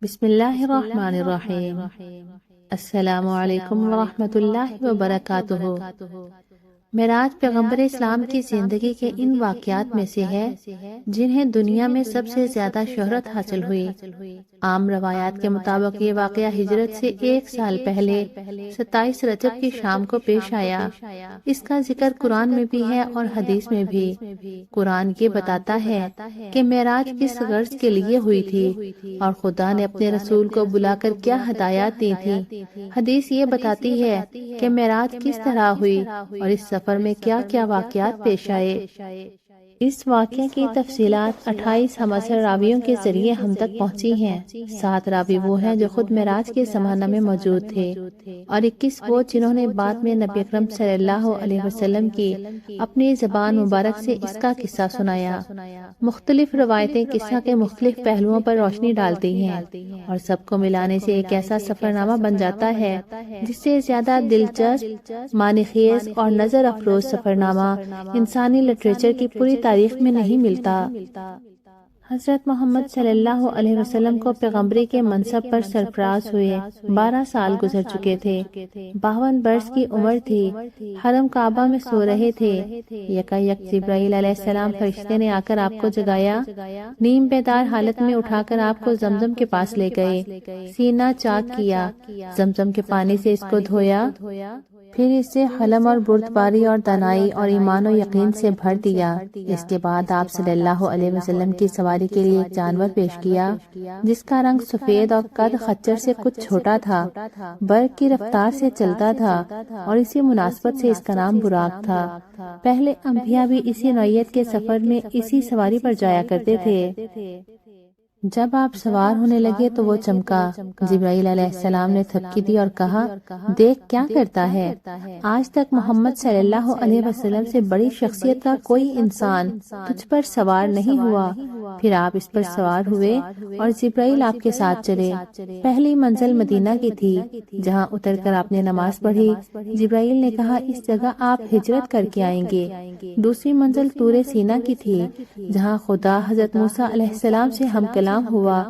بسم اللہ الرحمن الرحیم۔ السلام علیکم ورحمۃ اللہ وبرکاتہ۔ معراج پیغمبر اسلام کی زندگی کے ان واقعات میں سے ہے جنہیں دنیا میں سب سے زیادہ شہرت حاصل ہوئی۔ عام روایات کے مطابق یہ واقعہ ہجرت سے 1 سال پہلے 27 رجب کی شام کو پیش آیا۔ اس کا ذکر قرآن میں بھی ہے اور حدیث میں بھی۔ قرآن یہ بتاتا ہے کہ معراج کس غرض کے لیے ہوئی تھی اور خدا نے اپنے رسول کو بلا کر کیا ہدایات دی تھی۔ حدیث یہ بتاتی ہے کہ معراج کس طرح ہوئی اور اس سفر میں کیا کیا واقعات پیش آئے۔ اس واقعے کی تفصیلات 28 ہمسر راویوں کے ذریعے ہم تک پہنچی ہیں۔ 7 راوی وہ ہیں جو خود معراج کے زمانہ میں موجود تھے اور 21 وہ جنہوں نے بعد میں نبی اکرم صلی اللہ علیہ وسلم کی اپنی زبان مبارک سے اس کا قصہ سنایا۔ مختلف روایتیں قصہ کے مختلف پہلوؤں پر روشنی ڈالتی ہیں اور سب کو ملانے سے ایک ایسا سفر نامہ بن جاتا ہے جس سے زیادہ دلچسپ، معنی خیز اور نظر افروز سفر نامہ انسانی لٹریچر کی پوری تاریخ میں نہیں ملتا۔ حضرت محمد صلی اللہ علیہ وسلم کو پیغمبری کے منصب پر سرفراز ہوئے 12 سال گزر چکے تھے۔ 52 برس کی عمر تھی۔ حرم کعبہ میں سو رہے تھے۔ یکایک جبرائیل علیہ السلام فرشتے نے آ کر آپ کو جگایا، نیم بیدار حالت میں اٹھا کر آپ کو زمزم کے پاس لے گئے، سینہ چاک کیا، زمزم کے پانی سے اس کو دھویا، پھر اسے حلم اور بردباری اور دانائی اور ایمان و یقین سے بھر دیا۔ اس کے بعد آپ صلی اللہ علیہ وسلم کی سواری کے لیے ایک جانور پیش کیا جس کا رنگ سفید اور قد خچر سے کچھ چھوٹا تھا، برق کی رفتار سے چلتا تھا اور اسی مناسبت سے اس کا نام براق تھا۔ پہلے انبیاء بھی اسی نوعیت کے سفر میں اسی سواری پر جایا کرتے تھے۔ جب آپ سوار ہونے لگے تو وہ چمکا۔ جبرائیل علیہ السلام نے تھپکی دی اور کہا، دیکھ کیا کرتا ہے، آج تک محمد صلی اللہ علیہ وسلم سے بڑی شخصیت کا کوئی انسان تجھ پر سوار نہیں ہوا۔ پھر آپ اس پر سوار ہوئے اور جبرائیل آپ کے ساتھ چلے۔ پہلی منزل مدینہ کی تھی جہاں اتر کر آپ نے نماز پڑھی۔ جبرائیل نے کہا، اس جگہ آپ ہجرت کر کے آئیں گے۔ دوسری منزل طور سینا کی تھی جہاں خدا حضرت موسیٰ علیہ السلام سے ہم کلام ہوا۔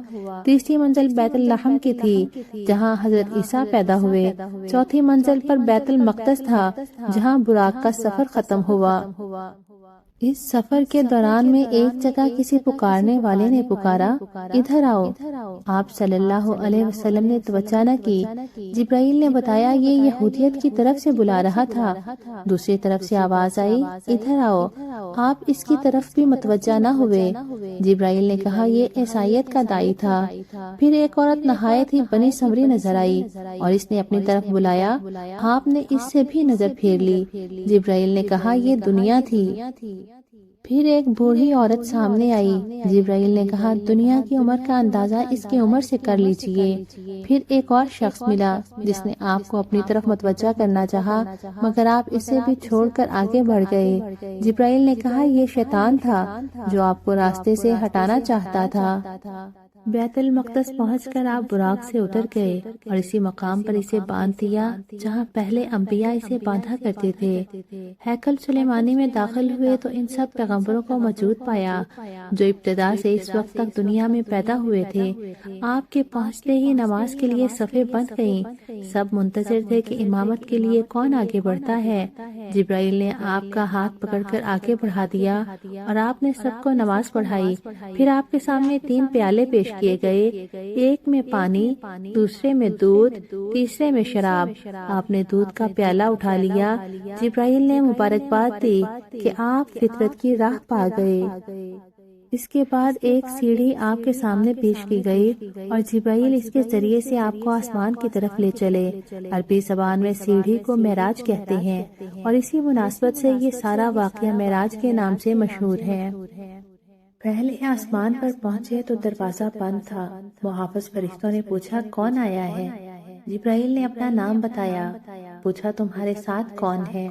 تیسری منزل بیت اللحم کی تھی جہاں حضرت عیسیٰ پیدا ہوئے۔ چوتھی منزل پر بیت المقدس تھا جہاں براق کا سفر ختم ہوا۔ اس سفر کے دوران میں ایک جگہ کسی پکارنے والے نے پکارا، ادھر آؤ۔ آپ صلی اللہ علیہ وسلم نے توجہ نہ کی۔ جبرائیل نے بتایا یہ یہودیت کی طرف سے بلا رہا تھا۔ دوسری طرف سے آواز آئی، ادھر آؤ۔ آپ اس کی طرف بھی متوجہ نہ ہوئے۔ جبرائیل نے کہا، یہ عیسائیت کا داعی تھا۔ پھر ایک عورت نہایت ہی بنی سمری نظر آئی اور اس نے اپنی طرف بلایا۔ آپ نے اس سے بھی نظر پھیر لی۔ جبرائیل نے کہا، یہ دنیا تھی۔ پھر ایک بوڑھی عورت سامنے آئی۔ جبرائیل نے کہا، دنیا کی عمر کا اندازہ اس کی عمر سے کر لیجئے۔ پھر ایک اور شخص ملا جس نے آپ کو اپنی طرف متوجہ کرنا چاہا مگر آپ اسے بھی چھوڑ کر آگے بڑھ گئے۔ جبرائیل نے کہا، یہ شیطان تھا جو آپ کو راستے سے ہٹانا چاہتا تھا۔ بیت المقدس پہنچ کر آپ براق سے اتر گئے اور اسی مقام پر اسے باندھ دیا جہاں پہلے انبیاء اسے باندھا کرتے تھے۔ ہیکل سلیمانی میں داخل ہوئے تو ان سب پیغمبروں کو موجود پایا جو ابتدا سے اس وقت تک دنیا میں پیدا ہوئے تھے۔ آپ کے پہنچتے ہی نماز کے لیے صفیں بند گئیں۔ سب منتظر تھے کہ امامت کے لیے کون آگے بڑھتا ہے۔ جبرائیل نے آپ کا ہاتھ پکڑ کر آگے بڑھا دیا اور آپ نے سب کو نماز پڑھائی۔ پھر آپ کے سامنے 3 پیالے پیش کیے گئے، ایک میں پانی، دوسرے میں دودھ، تیسرے میں شراب۔ آپ نے دودھ کا پیالہ اٹھا لیا۔ جبرائیل نے مبارکباد دی کہ آپ فطرت کی راہ پا گئے۔ اس کے بعد ایک سیڑھی آپ کے سامنے پیش کی گئی اور جبرائیل اس کے ذریعے سے آپ کو آسمان کی طرف لے چلے۔ عربی زبان میں سیڑھی کو معراج کہتے ہیں اور اسی مناسبت سے یہ سارا واقعہ معراج کے نام سے مشہور ہے۔ پہلے آسمان پر پہنچے تو دروازہ بند تھا۔ محافظ فرشتوں نے پوچھا، کون آیا ہے؟ جبرائیل نے اپنا نام بتایا۔ پوچھا، تمہارے ساتھ کون ہے؟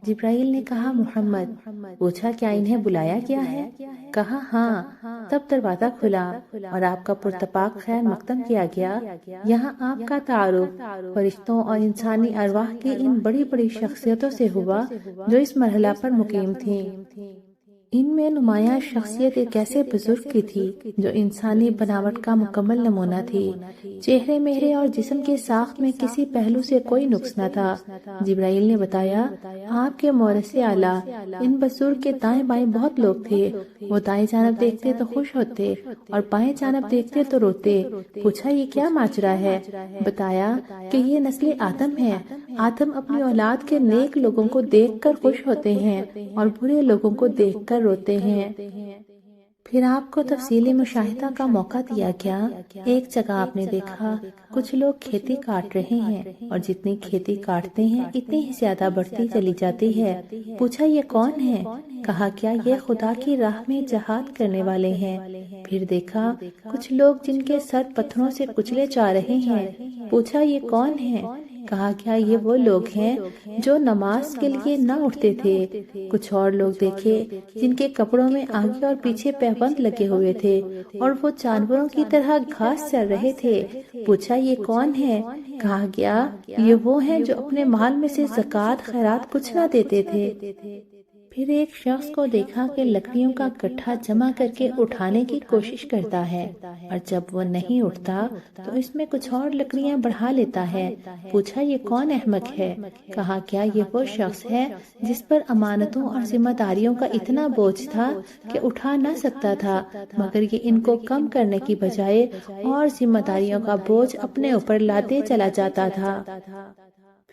جبرائیل نے کہا، محمد۔ پوچھا، کیا انہیں بلایا گیا ہے؟ کہا، ہاں۔ تب دروازہ کھلا اور آپ کا پرتپاک خیر مقدم کیا گیا۔ یہاں آپ کا تعارف فرشتوں اور انسانی ارواح کی ان بڑی بڑی شخصیتوں سے ہوا جو اس مرحلہ پر مقیم تھیں۔ ان میں نمایاں شخصیت ایک ایسے بزرگ کی تھی جو انسانی بناوٹ کا مکمل نمونہ تھی۔ چہرے مہرے اور جسم کے ساخت میں کسی پہلو سے کوئی نقص نہ تھا۔ جبرائیل نے بتایا، آپ کے مورث اعلیٰ ان بزرگ کے دائیں بائیں بہت لوگ تھے۔ وہ دائیں جانب دیکھتے تو خوش ہوتے اور بائیں جانب دیکھتے تو روتے۔ پوچھا یہ کیا ماجرا ہے؟ بتایا کہ یہ نسل آدم ہے۔ آدم اپنی اولاد کے نیک لوگوں کو دیکھ کر خوش ہوتے ہیں اور برے لوگوں کو دیکھ کر روتے ہیں۔ پھر آپ کو تفصیلی مشاہدہ کا موقع دیا گیا۔ ایک جگہ آپ نے دیکھا کچھ لوگ کھیتی کاٹ رہے ہیں اور جتنی کھیتی کاٹتے ہیں اتنی ہی زیادہ بڑھتی چلی جاتی ہے۔ پوچھا یہ کون ہے؟ کہا کیا یہ خدا کی راہ میں جہاد کرنے والے ہیں۔ پھر دیکھا کچھ لوگ جن کے سر پتھروں سے کچلے جا رہے ہیں۔ پوچھا یہ کون ہے؟ کہا کیا یہ وہ لوگ ہیں جو نماز کے لیے نہ اٹھتے تھے۔ کچھ اور لوگ دیکھے جن کے کپڑوں میں آگے اور پیچھے پیبند لگے ہوئے تھے اور وہ جانوروں کی طرح گھاس چر رہے تھے۔ پوچھا یہ کون ہے؟ کہا گیا یہ وہ ہیں جو اپنے مال میں سے زکوٰۃ خیرات کچھ نہ دیتے تھے۔ پھر ایک شخص کو دیکھا کہ لکڑیوں کا گٹھا جمع کر کے اٹھانے کی کوشش کرتا ہے اور جب وہ نہیں اٹھتا تو اس میں کچھ اور لکڑیاں بڑھا لیتا ہے۔ پوچھا یہ کون احمق ہے؟ کہا کیا یہ وہ شخص ہے جس پر امانتوں اور ذمہ داریوں کا اتنا بوجھ تھا کہ اٹھا نہ سکتا تھا، مگر یہ ان کو کم کرنے کی بجائے اور ذمہ داریوں کا بوجھ اپنے اوپر لاتے چلا جاتا تھا۔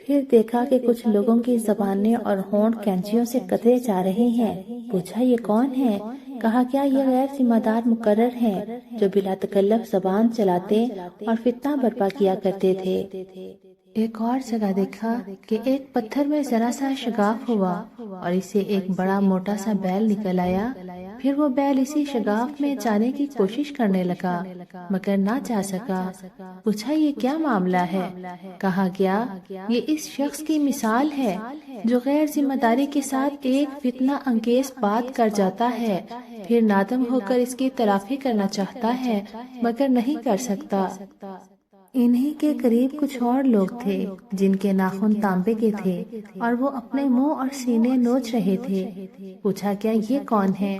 پھر دیکھا کہ کچھ لوگوں کی زبانیں اور ہونٹ کینچیوں سے قطعے جا رہے ہیں۔ پوچھا یہ کون ہے؟ کہا کیا یہ غیر ذمہ دار مقرر ہیں جو بلا تکلف زبان چلاتے اور فتنہ برپا کیا کرتے تھے۔ ایک اور جگہ دیکھا کہ ایک پتھر میں ذرا سا شگاف ہوا اور اسے ایک بڑا موٹا سا بیل نکل آیا۔ پھر وہ بیل اسی شگاف میں جانے کی کوشش کرنے لگا مگر نہ جا سکا۔ پوچھا یہ کیا معاملہ ہے؟ کہا گیا یہ اس شخص کی مثال ہے جو غیر ذمہ داری کے ساتھ ایک فتنہ انگیز بات کر جاتا ہے، پھر نادم ہو کر اس کی تلافی کرنا چاہتا ہے مگر نہیں کر سکتا۔ انہی کے قریب کچھ اور لوگ تھے جن کے ناخن تانبے کے تھے اور وہ اپنے منہ اور سینے نوچ رہے تھے۔ پوچھا کیا یہ کون ہے؟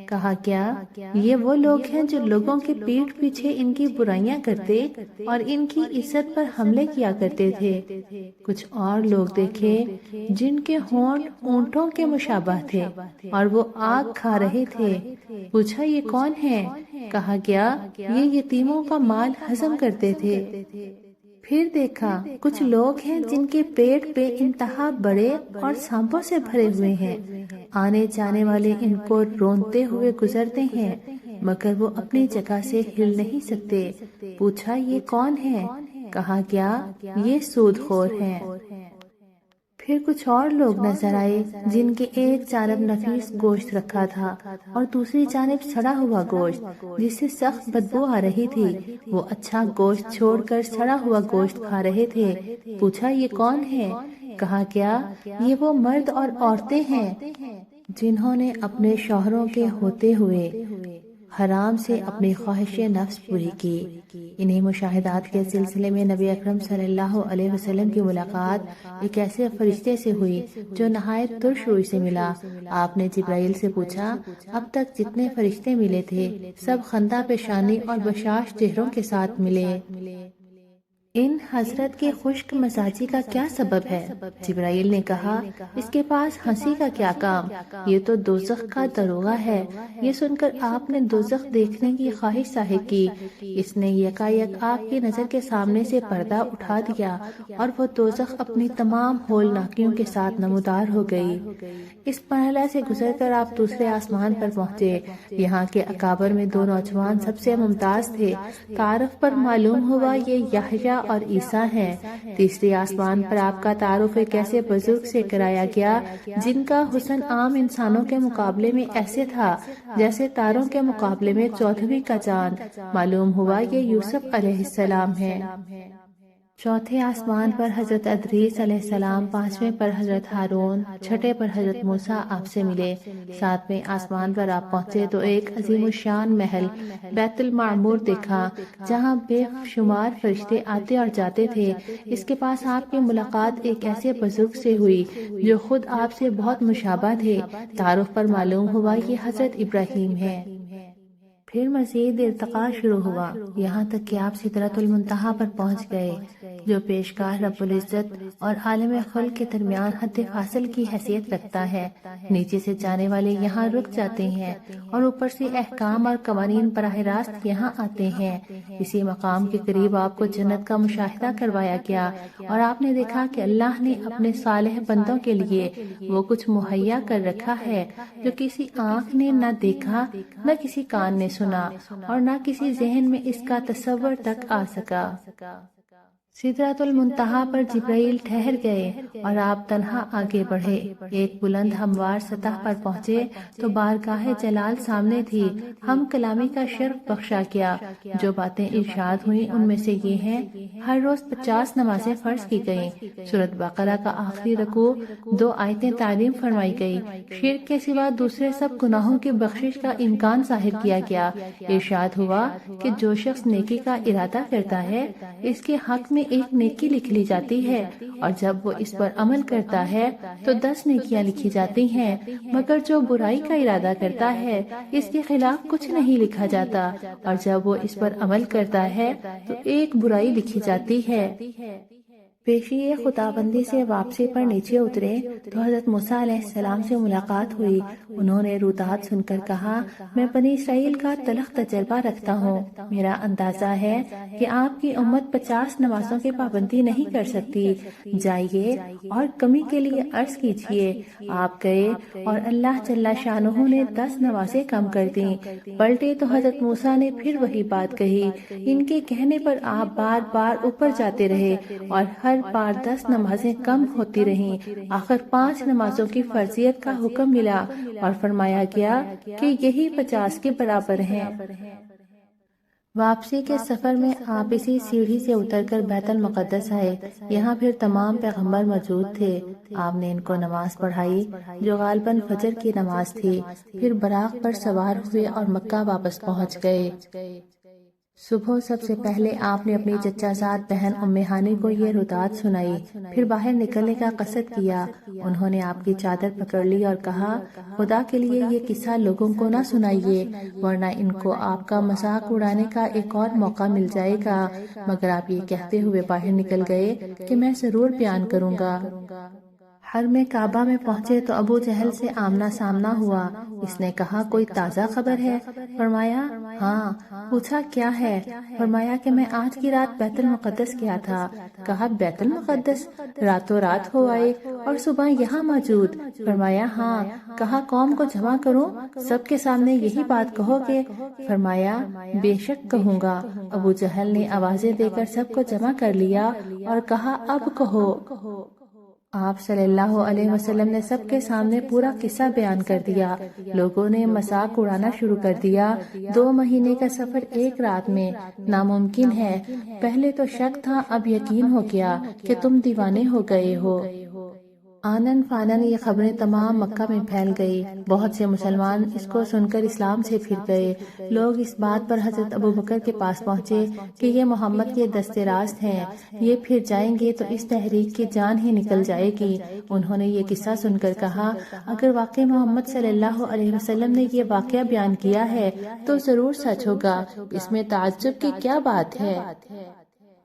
کہا کیا یہ وہ لوگ ہیں جو لوگوں کے پیٹھ پیچھے ان کی برائیاں کرتے اور ان کی عزت پر حملے کیا کرتے تھے۔ کچھ اور لوگ دیکھے جن کے ہونٹ اونٹوں کے مشابہ تھے اور وہ آگ کھا رہے تھے۔ پوچھا یہ کون ہے؟ کہا گیا یہ یتیموں کا مال ہضم کرتے تھے۔ پھر دیکھا کچھ لوگ ہیں جن کے پیٹ بے انتہا بڑے اور سانپوں سے بھرے ہوئے ہیں، آنے جانے والے ان کو رونتے ہوئے گزرتے ہیں مگر وہ اپنی جگہ سے ہل نہیں سکتے۔ پوچھا یہ کون ہے؟ کہا گیا یہ سود خور ہیں۔ پھر کچھ اور لوگ نظر آئے جن کے ایک جانب نفیس گوشت رکھا تھا اور دوسری جانب سڑا ہوا گوشت جس سے سخت بدبو آ رہی تھی۔ وہ اچھا گوشت چھوڑ کر سڑا ہوا گوشت کھا رہے تھے۔ پوچھا یہ کون ہے؟ کہا کیا یہ وہ مرد اور عورتیں ہیں جنہوں نے اپنے شوہروں کے ہوتے ہوئے حرام سے اپنی خواہش نفس پوری کی۔ انہی مشاہدات کے سلسلے میں نبی اکرم صلی اللہ علیہ وسلم کی ملاقات ایک ایسے فرشتے سے ہوئی جو نہایت ترش روئی سے ملا۔ آپ نے جبرائیل سے پوچھا اب تک جتنے فرشتے ملے تھے سب خندہ پیشانی اور بشاش چہروں کے ساتھ ملے۔ ان حضرت کی خشک مزاجی کا کیا سبب ہے؟ جبرائیل نے کہا اس کے پاس ہنسی کا کیا کام، یہ تو دوزخ کا دروغہ ہے۔ یہ سن کر آپ نے دوزخ دیکھنے کی خواہش ظاہر کی۔ اس نے یکایک آپ کی نظر کے سامنے سے پردہ اٹھا دیا اور وہ دوزخ اپنی تمام ہولناکیوں کے ساتھ نمودار ہو گئی۔ اس مرحلہ سے گزر کر آپ دوسرے آسمان پر پہنچے۔ یہاں کے اکابر میں دو نوجوان سب سے ممتاز تھے۔ تعارف پر معلوم ہوا یہ یحییٰ اور عیسیٰ ہیں۔ تیسری آسمان پر آپ کا تعارف ایک ایسے بزرگ سے کرایا گیا جن کا حسن عام انسانوں کے مقابلے میں ایسے تھا جیسے تاروں کے مقابلے میں چودھویں کا چاند۔ معلوم ہوا یہ یوسف علیہ السلام ہے۔ چوتھے آسمان پر حضرت ادریس علیہ السلام، پانچویں پر حضرت ہارون، چھٹے پر حضرت موسیٰ آپ سے ملے۔ ساتویں آسمان پر آپ پہنچے تو ایک عظیم الشان محل بیت المعمور دیکھا جہاں بے شمار فرشتے آتے اور جاتے تھے۔ اس کے پاس آپ کی ملاقات ایک ایسے بزرگ سے ہوئی جو خود آپ سے بہت مشابہ تھے۔ تعارف پر معلوم ہوا یہ حضرت ابراہیم ہے۔ پھر مزید ارتقاء شروع ہوا یہاں تک کہ آپ سدرۃ المنتہا پر پہنچ گئے جو پیشگاہ رب العزت اور عالم خلق کے درمیان حد فاصل کی حیثیت رکھتا ہے۔ نیچے سے جانے والے یہاں رک جاتے ہیں اور اوپر سے احکام اور قوانین براہ راست یہاں آتے ہیں۔ اسی مقام کے قریب آپ کو جنت کا مشاہدہ کروایا گیا اور آپ نے دیکھا کہ اللہ نے اپنے صالح بندوں کے لیے وہ کچھ مہیا کر رکھا ہے جو کسی آنکھ نے نہ دیکھا، نہ کسی کان نے سنا اور نہ کسی ذہن میں اس کا تصور تک آ سکا۔ سدرۃ المنتہا پر جبرائیل ٹھہر گئے اور آپ تنہا آگے بڑھے۔ ایک بلند ہموار سطح پر پہنچے تو بارگاہ جلال سامنے تھی۔ ہم کلامی کا شرف بخشا کیا۔ جو باتیں ارشاد ہوئیں ان میں سے یہ ہیں: ہر روز 50 نمازیں فرض کی گئیں۔ سورۃ بقرہ کا آخری رکوع 2 آیتیں تعلیم فرمائی گئی۔ شرک کے سوا دوسرے سب گناہوں کی بخشش کا امکان ظاہر کیا گیا۔ ارشاد ہوا کہ جو شخص نیکی کا ارادہ کرتا ہے اس کے حق میں ایک نیکی لکھ لی جاتی ہے اور جب وہ اس پر عمل کرتا ہے تو 10 نیکیاں لکھی جاتی ہیں، مگر جو برائی کا ارادہ کرتا ہے اس کے خلاف کچھ نہیں لکھا جاتا اور جب وہ اس پر عمل کرتا ہے تو ایک برائی لکھی جاتی ہے۔ پیشی خداوندی سے واپسی پر نیچے اترے تو حضرت موسیٰ علیہ السلام سے ملاقات ہوئی۔ انہوں نے رودات سن کر کہا: میں بنی اسرائیل کا تلخ تجربہ رکھتا ہوں۔ میرا اندازہ ہے کہ آپ کی امت 50 نمازوں کی پابندی نہیں کر سکتی۔ جائیے اور کمی کے لیے عرض کیجیے۔ آپ گئے اور اللہ جل شانہ نے 10 نمازیں کم کر دیں۔ پلٹے تو حضرت موسیٰ نے پھر وہی بات کہی۔ ان کے کہنے پر آپ بار بار اوپر جاتے رہے اور ہر بار 10 نمازیں کم ہوتی رہیں۔ آخر 5 نمازوں کی فرضیت کا حکم ملا اور فرمایا گیا کہ یہی 50 کے برابر ہیں۔ واپسی کے سفر میں آپ اسی سیڑھی سے اتر کر بیت المقدس آئے۔ یہاں پھر تمام پیغمبر موجود تھے۔ آپ نے ان کو نماز پڑھائی جو غالباً فجر کی نماز تھی۔ پھر براق پر سوار ہوئے اور مکہ واپس پہنچ گئے۔ صبح سب سے پہلے آپ نے اپنی چچا زاد بہن ام ہانی کو یہ رودات سنائی، پھر باہر نکلنے کا قصد کیا۔ انہوں نے آپ کی چادر پکڑ لی اور کہا: خدا کے لیے یہ قصہ لوگوں کو نہ سنائیے ورنہ ان کو آپ کا مذاق اڑانے کا ایک اور موقع مل جائے گا۔ مگر آپ یہ کہتے ہوئے باہر نکل گئے کہ میں ضرور بیان کروں گا۔ حرم کعبہ میں پہنچے تو ابو جہل سے آمنا سامنا ہوا۔ اس نے کہا: کوئی تازہ خبر ہے؟ فرمایا: ہاں۔ پوچھا: کیا ہے؟ فرمایا کہ میں آج کی رات بیت المقدس گیا تھا۔ کہا: بیت المقدس؟ راتوں رات ہو آئے اور صبح یہاں موجود؟ فرمایا: ہاں۔ کہا: قوم کو جمع کروں، سب کے سامنے یہی بات کہو گے؟ فرمایا: بے شک کہوں گا۔ ابو جہل نے آوازیں دے کر سب کو جمع کر لیا اور کہا: اب کہو۔ آپ صلی اللہ علیہ وسلم نے سب کے سامنے پورا قصہ بیان کر دیا۔ لوگوں نے مذاق اڑانا شروع کر دیا۔ 2 مہینے کا سفر ایک رات میں ناممکن ہے۔ پہلے تو شک تھا، اب یقین ہو گیا کہ تم دیوانے ہو گئے ہو۔ آنن فانن یہ خبریں تمام مکہ میں پھیل گئی۔ بہت سے مسلمان اس کو سن کر اسلام سے پھر گئے۔ لوگ اس بات پر حضرت ابوبکر کے پاس پہنچے کہ یہ محمد کے دست راست ہیں، یہ پھر جائیں گے تو اس تحریک کی جان ہی نکل جائے گی۔ انہوں نے یہ قصہ سن کر کہا: اگر واقعی محمد صلی اللہ علیہ وسلم نے یہ واقعہ بیان کیا ہے تو ضرور سچ ہوگا، اس میں تعجب کی کیا بات ہے؟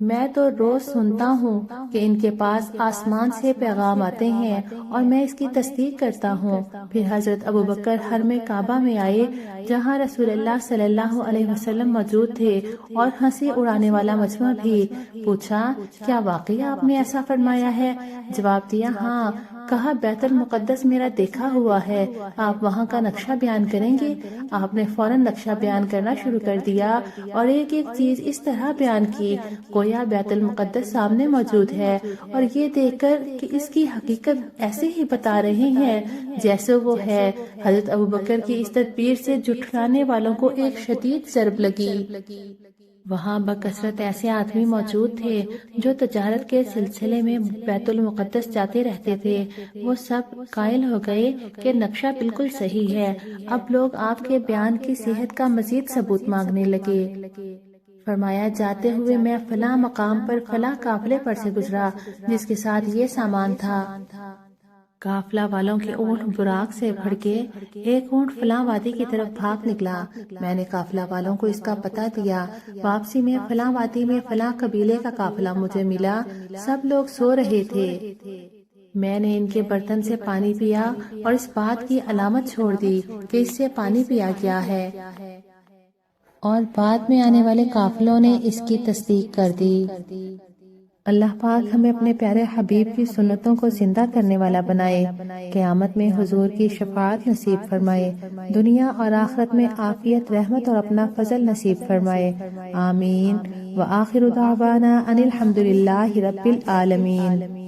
میں تو روز سنتا ہوں کہ ان کے پاس آسمان سے پیغام آتے ہیں اور میں اس کی تصدیق کرتا ہوں۔ پھر حضرت ابوبکر حرم کعبہ میں آئے جہاں رسول اللہ صلی اللہ علیہ وسلم موجود تھے اور ہنسی اڑانے والا مجمع بھی۔ پوچھا: کیا واقعی آپ نے ایسا فرمایا ہے؟ جواب دیا: ہاں۔ کہا: بیت المقدس میرا دیکھا ہوا ہے، آپ وہاں کا نقشہ بیان کریں گے؟ آپ نے فوراً نقشہ بیان کرنا شروع کر دیا اور ایک ایک چیز اس طرح بیان کی گویا بیت المقدس سامنے موجود ہے، اور یہ دیکھ کر کہ اس کی حقیقت ایسے ہی بتا رہے ہیں جیسے وہ ہے۔ حضرت ابوبکر کی اس تدبیر سے جھٹلانے والوں کو ایک شدید ضرب لگی۔ وہاں بکثرت ایسے آدمی موجود تھے جو تجارت کے سلسلے میں بیت المقدس جاتے رہتے تھے۔ وہ سب قائل ہو گئے کہ نقشہ بالکل صحیح ہے۔ اب لوگ آپ کے بیان کی صحت کا مزید ثبوت مانگنے لگے۔ فرمایا جاتے ہوئے میں فلاں مقام پر فلاں قافلے پر سے گزرا جس کے ساتھ یہ سامان تھا۔ قافلہ والوں کے اونٹ براق سے بھڑکے ایک اونٹ فلاں وادی کی طرف بھاگ نکلا۔ میں نے قافلہ والوں کو اس کا پتہ دیا۔ واپسی میں فلاں وادی میں فلاں قبیلے کا قافلہ مجھے ملا۔ سب لوگ سو رہے تھے۔ میں نے ان کے برتن سے پانی پیا اور اس بات کی علامت چھوڑ دی کہ اس سے پانی پیا گیا ہے، اور بعد میں آنے والے قافلوں نے اس کی تصدیق کر دی۔ اللہ پاک ہمیں اپنے پیارے حبیب کی سنتوں کو زندہ کرنے والا بنائے، قیامت میں حضور کی شفاعت نصیب فرمائے، دنیا اور آخرت میں عافیت، رحمت اور اپنا فضل نصیب فرمائے، آمین۔ وآخر دعوانا ان الحمد للہ رب العالمین۔